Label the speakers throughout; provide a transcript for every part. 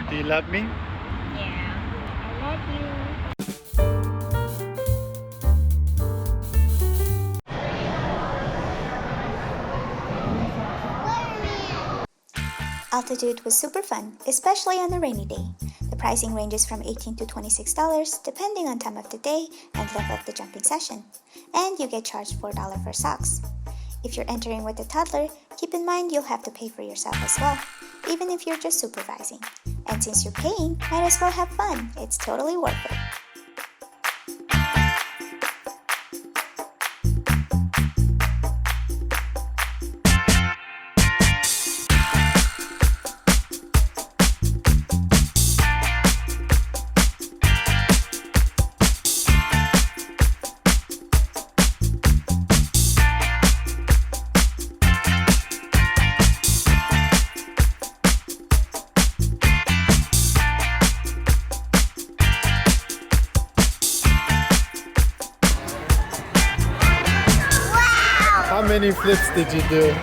Speaker 1: Do you love me?
Speaker 2: Yeah. I love you.
Speaker 3: Altitude was super fun, especially on a rainy day. The pricing ranges from $18 to $26 depending on time of the day and length of the jumping session, and you get charged $4 for socks. If you're entering with a toddler, keep in mind you'll have to pay for yourself as well, even if you're just supervising. And since you're paying, might as well have fun. It's totally worth it.
Speaker 1: How many flips did you do?
Speaker 2: It was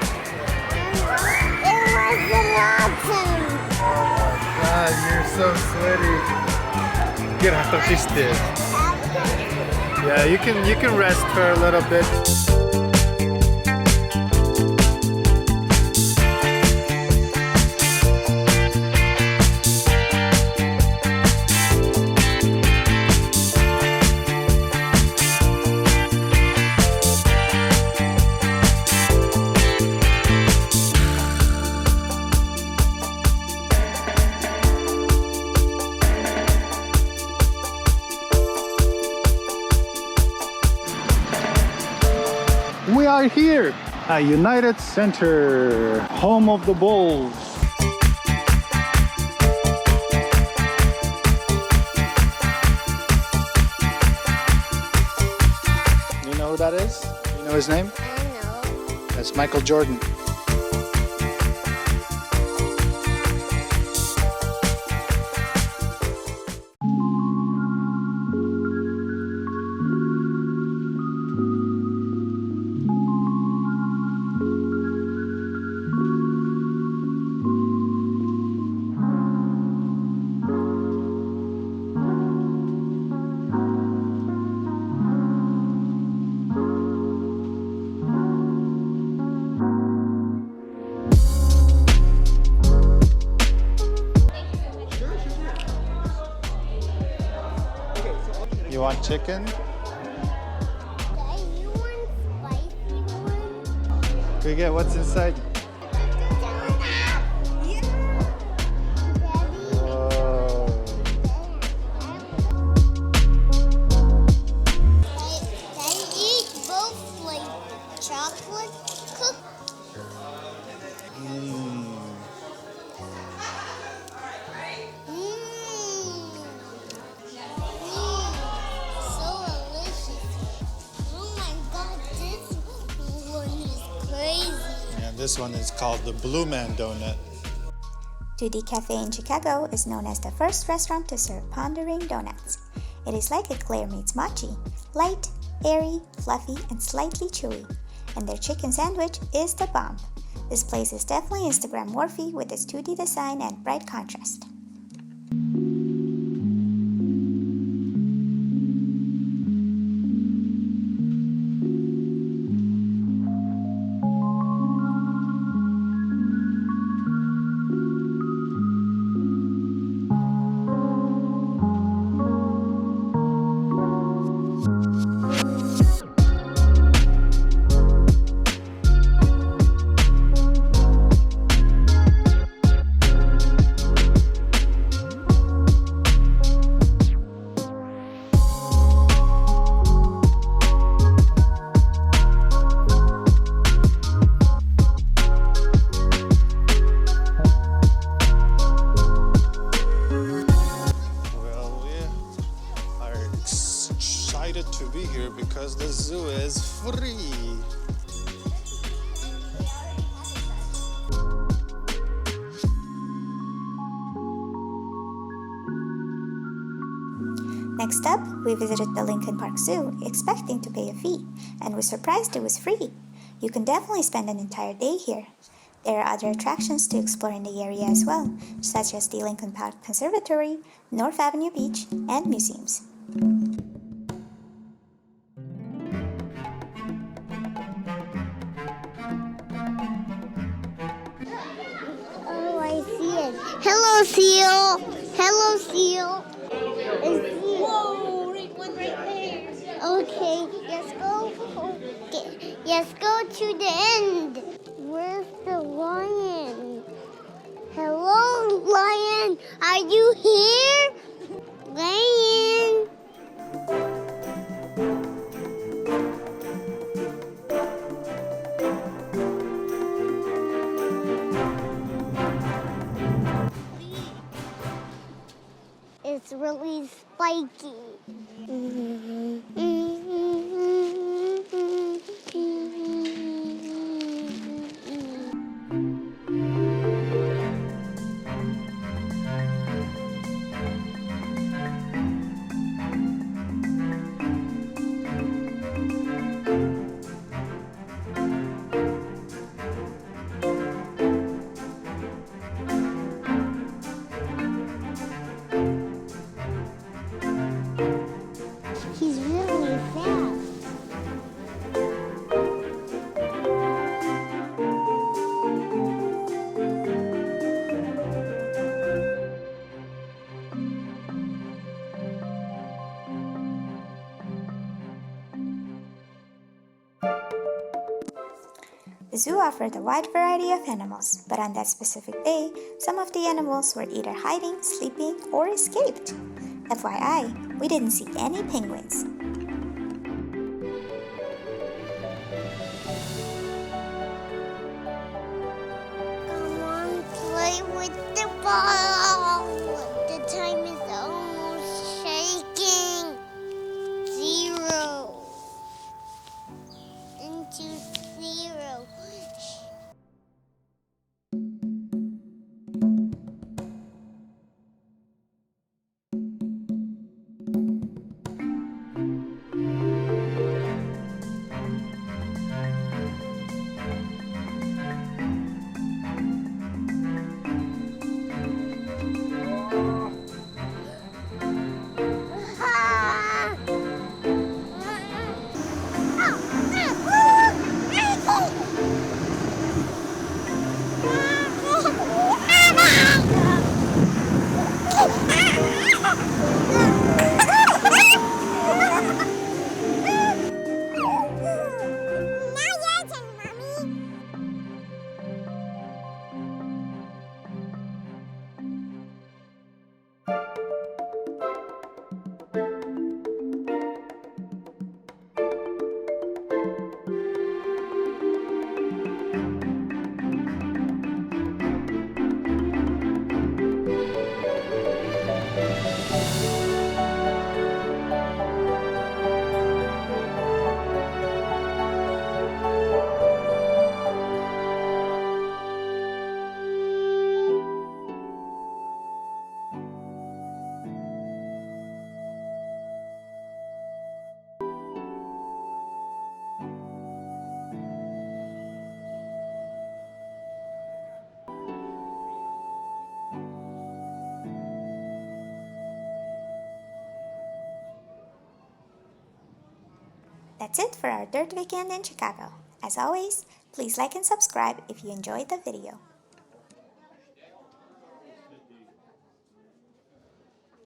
Speaker 2: awesome.
Speaker 1: God, you're so sweaty. Get out of this day. Yeah, you can rest for a little bit. We are here at United Center, home of the Bulls. You know who that is? You know his name?
Speaker 2: I know.
Speaker 1: That's Michael Jordan. You want chicken?
Speaker 2: Daddy, you want spicy one?
Speaker 1: Can we get what's inside? Whoa.
Speaker 2: Daddy, eat both like chocolate cook.
Speaker 1: Mm.
Speaker 2: So delicious. Oh my god, this one is crazy.
Speaker 1: And this one is called the Blue Man Donut.
Speaker 3: 2D Cafe in Chicago is known as the first restaurant to serve pondering donuts. It is like eclair meets mochi, light, airy, fluffy, and slightly chewy. And their chicken sandwich is the bomb. This place is definitely Instagram worthy with its 2D design and bright contrast.
Speaker 1: To be here because the zoo is free.
Speaker 3: Next up, we visited the Lincoln Park Zoo expecting to pay a fee and was surprised it was free. You can definitely spend an entire day here. There are other attractions to explore in the area as well, such as the Lincoln Park Conservatory, North Avenue Beach, and museums.
Speaker 2: Oh, I see it. Hello, seal. Hello, seal. Whoa, one right there. Okay, let's go. Okay, let's go to the end. Where's the lion? Hello, lion. Are you here? Lion. It's really spiky. He's really fast.
Speaker 3: The zoo offered a wide variety of animals, but on that specific day, some of the animals were either hiding, sleeping, or escaped. FYI, we didn't see any penguins.
Speaker 2: Come on, play with the ball. The time is almost shaking. 0 into 0.
Speaker 3: That's it for our third weekend in Chicago. As always, please like and subscribe if you enjoyed the video.